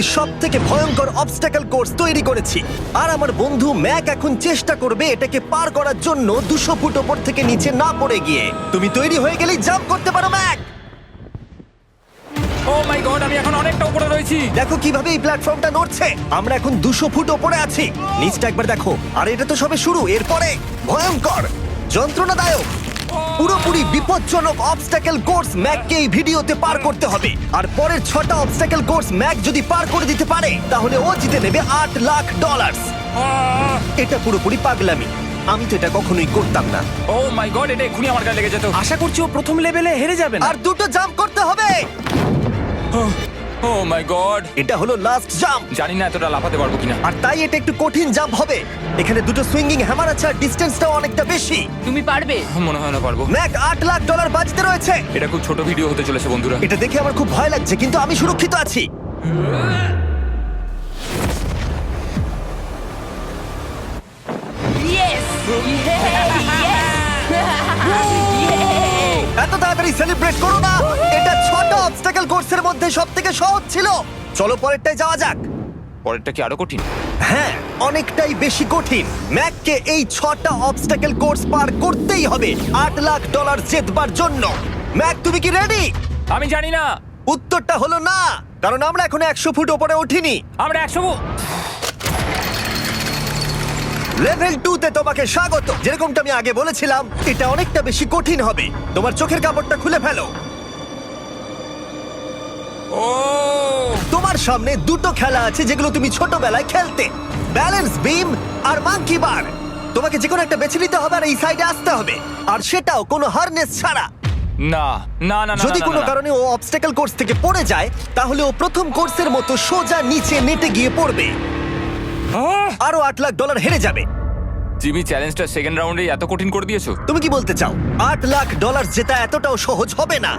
পৃথিবীর সবথেকে ভয়ঙ্কর অবস্টাকল কোর্স তৈরি করেছি। আর আমার বন্ধু ম্যাক এখন চেষ্টা করবে এটাকে পার করার জন্য 200 ফুট ওপর থেকে নিচে না পড়ে গিয়ে। তুমি তৈরি হয়ে গেলেই জাম্প করতে পারো ম্যাক। ও মাই গড, আমি এখন অনেকটা উপরে রয়েছি। দেখো কিভাবে এই প্ল্যাটফর্মটা নড়ছে। আমরা এখন 200 ফুট ওপরে আছি। নিচটা একবার দেখো। আর এটা তো সবে শুরু, এরপরে ভয়ঙ্কর, যন্ত্রণাদায়ক, পুরোপুরি বিপজ্জনক অবস্টাকল কোর্স ম্যাককে এই ভিডিওতে পার করতে হবে। আর পরের 6টা অবস্টাকল কোর্স ম্যাক যদি পার করে দিতে পারে তাহলে ও জিতে নেবে $8 লাখ। এটা পুরোপুরি পাগলামি। আমি তো এটা কখনোই করতাম না। ও মাই গড, এটা এক্ষুনি আমার গায়ে লেগে যেত। আশা করছি ও প্রথম লেভেলে হেরে যাবে না। আর দুটো জাম্প করতে হবে। ও মাই গড, এটা হলো লাস্ট জাম্প। জানি না এতটা লাফাতে পারবো কিনা। আর তাই এটা একটু কঠিন জাম্প হবে। এখানে দুটো সুইঙ্গিং হ্যামার আছে আর ডিসটেন্সটাও অনেকটা বেশি। তুমি পারবে। মনে হয় না পারবো। ম্যাক $8 লাখ বাজিতে রয়েছে। এটা খুব ছোট ভিডিও হতে চলেছে বন্ধুরা। এটা দেখে আমার খুব ভয় লাগছে, কিন্তু আমি সুরক্ষিত আছি। ইয়েস এত তাড়াতাড়ি সেলিব্রেট করো না। এটা 6টা অবস্টাকল কোর্সের মধ্যে সবথেকে সহজ ছিল। চলো পরেরটায় যাওয়া যাক। পরেরটা কি আরো কঠিন? হ্যাঁ, অনেকটাই বেশি কঠিন। ম্যাককে এই 6টা অবস্টাকল কোর্স পার করতেই হবে $8 লাখ জেতবার জন্য। ম্যাক, তুমি কি রেডি? আমি জানি না। উত্তরটা হলো না, কারণ আমরা এখনো 100 ফুট ওপরে উঠিনি। আমরা 100 লেভেল 2 তে তোমাকে স্বাগত। যেরকমটা আমি আগে বলেছিলাম, এটা অনেকটা বেশি কঠিন হবে। তোমার চোখের কাপড়টা খুলে ফেলো। ও তোমার সামনে দুটো খেলা আছে যেগুলো তুমি ছোটবেলায় খেলতে, ব্যালেন্স বিম আর মাঙ্কি বার। তোমাকে যে কোনো একটা বেছে নিতে হবে আর এই সাইডে আসতে হবে, আর সেটাও কোনো হারনেস ছাড়া। না না না না, যদি না, কোনো না, না। কারণে ও অবস্টাকল কোর্স থেকে পড়ে যায়, তাহলে ও প্রথম কোর্সের মতো সোজা নিচে নেটে গিয়ে পড়বে। আহ! আরো $8 লাখ হেরে যাবে। জিমি, চ্যালেঞ্জটা সেকেন্ড রাউন্ডে এত কঠিন করে দিয়েছো। তুমি কি বলতে চাও $8 লাখ জেতা এতটাও সহজ হবে না?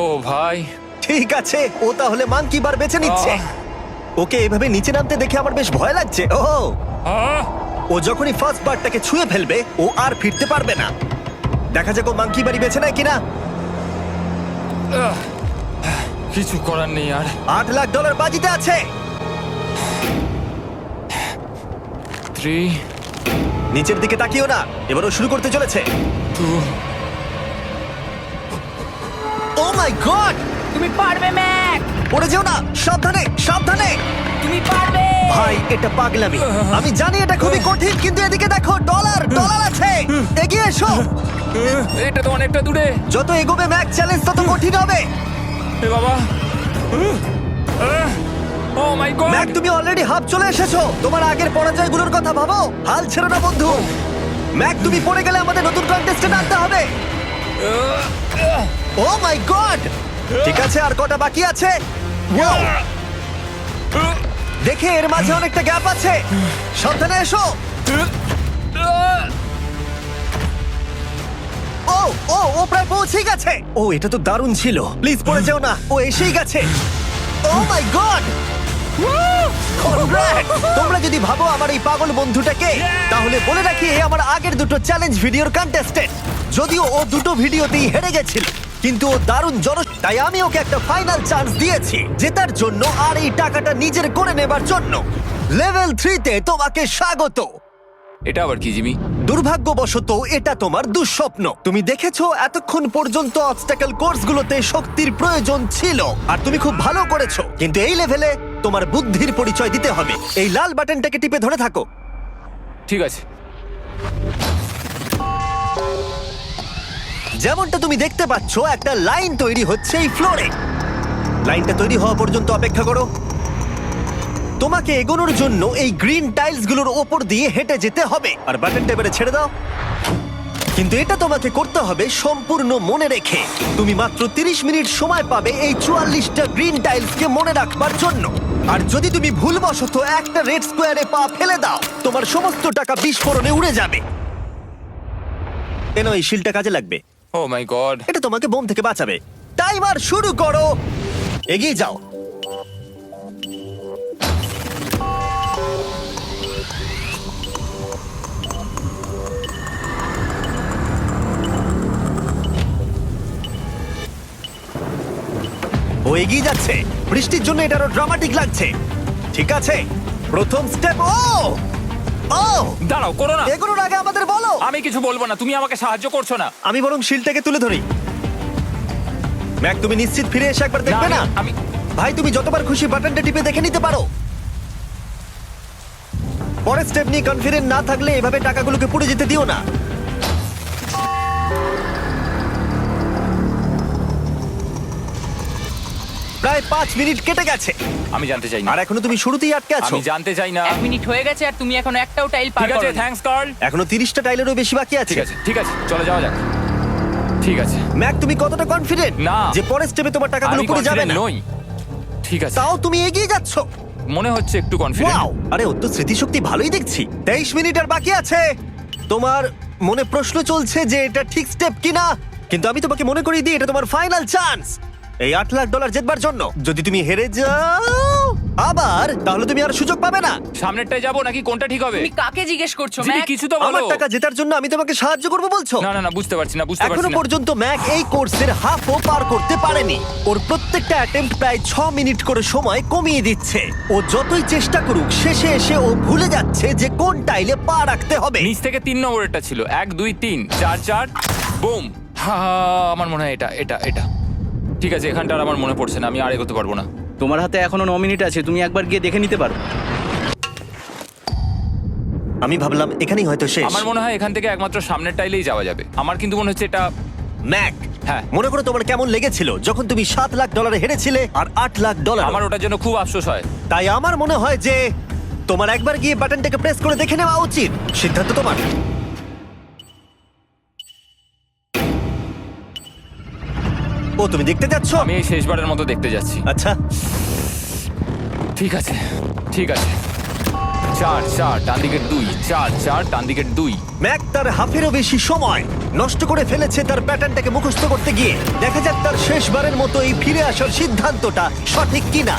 ও ভাই, ঠিক আছে, ও তাহলে মাঙ্কি বার বেছে নিচ্ছে। ওকে এভাবে নিচে নামতে দেখে আমার বেশ ভয় লাগছে। ও আহ! ও যখনই ফার্স্ট বারটাকে ছুঁয়ে ফেলবে, ও আর ফিরতে পারবে না। দেখা যাক ও মাঙ্কি বাড়ি বেছে নেয় কিনা। আহ! কিছু করার নেই আর। $8 লাখ বাজিতে আছে। 3 নিচের দিকে তাকিও না, এবার ও শুরু করতে চলেছে। 2 ও মাই গড! তুমি পারবে ম্যাক। পড়ে যেও না, সাবধানে সাবধানে। তুমি পারবে। ভাই, এটা পাগলামি। আমি জানি এটা খুবই কঠিন, কিন্তু এদিকে দেখো, ডলার আছে। এগিয়ে এসো। এটা তো অনেকটা দূরে। যত এগোবে ম্যাক চ্যালেঞ্জ তত কঠিন হবে। এ বাবা, ও মাই গড। ম্যাক, তুমি অলরেডি হাফ চলে এসেছো। তোমার আগের পরাজয়গুলোর কথা ভাবো। হাল ছেড়ো না বন্ধু। ম্যাক, তুমি পড়ে গেলে আমাদের নতুন কন্টেস্টেন্ট আনতে হবে। ও মাই গড! ঠিক আছে, আর কটা বাকি আছে? Wow! দেখে এর মাঝে অনেকটা গ্যাপ আছে। সাবধানে এসো। ও ও ও প্রায় পৌঁছেই গেছে। ও, এটা তো দারুণ ছিল। প্লিজ পড়ে যেও না, ও এসেই গেছে। ও মাই গড! তোমরা যদি ভাবো আমার এই পাগল বন্ধুটাকে, তাহলে বলে রাখি এ আমার আগের দুটো চ্যালেঞ্জ ভিডিওর কন্টেস্টেন্ট। যদিও ও দুটো ভিডিওতেই হেরে গেছিল, কিন্তু ও দারুণ তাই আমি ওকে একটা ফাইনাল চান্স দিয়েছি জেতার জন্য আর এই টাকাটা নিজের করে নেবার জন্য। লেভেল 3 তে তোমাকে স্বাগত। এটা আবার কি জিমি? দুর্ভাগ্যবশত এটা তোমার দুঃস্বপ্ন। তুমি দেখেছো এতক্ষণ পর্যন্ত অবস্টাকল কোর্সগুলোতে শক্তির প্রয়োজন ছিল, আর তুমি খুব ভালো করেছো। কিন্তু এই লেভেলে তোমার বুদ্ধির পরিচয় দিতে হবে। এই লাল বাটনটাকে টিপে ধরে থাকো। ঠিক আছে। যেমনটা তুমি দেখতে পাচ্ছ, একটা লাইন তৈরি হচ্ছে এই ফ্লোরে। লাইনটা তৈরি হওয়া পর্যন্ত অপেক্ষা করো। তোমাকে এগোনোর জন্য এই গ্রিন টাইলসগুলোর ওপর দিয়ে হেঁটে যেতে হবে। আর বাটনটা এবারে ছেড়ে দাও। কিন্তু এটা তোমাকে করতে হবে সম্পূর্ণ মনে রেখে। তুমি মাত্র 30 মিনিট সময় পাবে এই 44টা গ্রিন টাইলসকে মনে রাখবার জন্য। আর যদি তুমি ভুলবশত একটা রেড স্কোয়ারে পা ফেলে দাও, তোমার সমস্ত টাকা বিস্ফোরণে উড়ে যাবে। এই শিলটা কাজে লাগবে। ও মাই গড। এটা তোমাকে বোম থেকে বাঁচাবে। টাইমার শুরু করো। এগিয়ে যাও। ও এগিয়ে যাচ্ছে। বৃষ্টির জন্য এটা আরো ড্রামাটিক লাগছে। ঠিক আছে, প্রথম স্টেপ। ও দাঁড়াও, করো না। এগুলোর আগে আমাদের বলো। আমি কিছু বলবো না, তুমি আমাকে সাহায্য করছো না। আমি বরং শিলটাকে তুলে ধরি। ম্যাক, তুমি নিশ্চিত ফিরে এসে একবার দেখবে না? আমি ভাই, তুমি যতবার খুশি বাটনটা টিপে দেখে নিতে পারো। পরের স্টেপ নিয়ে কনফিডেন্ট না থাকলে এভাবে টাকাগুলোকে পুড়ে যেতে দিও না। প্রায় 5 মিনিট কেটে গেছে আমি জানতে চাই না। আর এখনো তুমি শুরুতেই আটকে আছো। আমি জানতে চাই না। 1 মিনিট হয়ে গেছে আর তুমি এখন একটাও টাইল পার ঠিক আছে, করোনি। Thanks Carl. এখনো 30টা টাইলেরও বেশি বাকি আছে। ঠিক আছে, ঠিক আছে, চলে যাওয়া যাক। ঠিক আছে, ম্যাক, তুমি কতটা কনফিডেন্ট না। যে পরের স্টেপে তোমার টাকাগুলো আমি পুড়ে যাবে confident না? নই। ঠিক আছে, তাও তুমি এগিয়ে যাচ্ছ। মনে হচ্ছে একটু কনফিডেন্ট। ওয়াও, আরে ওর তো স্মৃতিশক্তি ভালোই দেখছি। 23 মিনিট আর বাকি আছে। তোমার মনে প্রশ্ন চলছে যে এটা ঠিক স্টেপ কিনা, কিন্তু আমি তোমাকে মনে করিয়ে দিই এটা তোমার ফাইনাল চান্স এই $8 লাখ জেতবার জন্য। যদি তুমি হেরে যাও আবার, তাহলে তুমি আর সুযোগ পাবে না। সামনেরটায় যাবো নাকি কোনটা ঠিক হবে? তুমি কাকে জিজ্ঞেস করছো জিমি, ম্যাক? কিছু তো আমার বলো। টাকা জেতার জন্য আমি তোমাকে সাহায্য করবো বলছো? না না না, বুঝতে পারছি না, বুঝতে এখনো পারছি না। পর্যন্ত ম্যাক এই কোর্সের হাফও পার করতে পারেনি। ওর প্রত্যেকটা অ্যাটেম্প্ট প্রায় 6 মিনিট করে সময় কমিয়ে দিচ্ছে। ও যতই চেষ্টা করুক, শেষে এসে ও ভুলে যাচ্ছে যে কোন টাইলে পা রাখতে হবে। নিচ থেকে 3 নম্বরেরটা ছিল 1 2 3 4 4 বুম। আমার মনে হয় এটা এটা এটা ঠিক আছে। এখানটা আর আমার মনে পড়ছে না, আমি আর এগোতে পারবো না। তোমার হাতে এখনো 9 মিনিট আছে, তুমি একবার গিয়ে দেখে নিতে পারো। আমি ভাবলাম এখানেই হয়তো শেষ। আমার মনে হয় এখান থেকে একমাত্র সামনের টাইলেই যাওয়া যাবে। আমার কিন্তু মনে হচ্ছে এটা। ম্যাক, হ্যাঁ। মনে করো তোমার কেমন লেগেছিল যখন তুমি $7 লাখ হেরেছিলে আর $8 লাখ। আমার ওটার জন্য খুব আফসোস হয়। তাই আমার মনে হয় যে তোমার একবার গিয়ে বাটনটাকে প্রেস করে দেখে নেওয়া উচিত। সিদ্ধান্ত তোমার। ও, তুমি দেখতে যাচ্ছ? আমি এই শেষবারের মতো দেখতে যাচ্ছি। আচ্ছা, ঠিক আছে, ঠিক আছে। 4 4 ডান দিকের 2, 4 4 ডান দিকের 2। ম্যাক তার হাফেরও বেশি সময় নষ্ট করে ফেলেছে তার প্যাটার্নটাকে মুখস্থ করতে গিয়ে। দেখা যাক তার শেষবারের মতো এই ফিরে আসার সিদ্ধান্তটা সঠিক কিনা।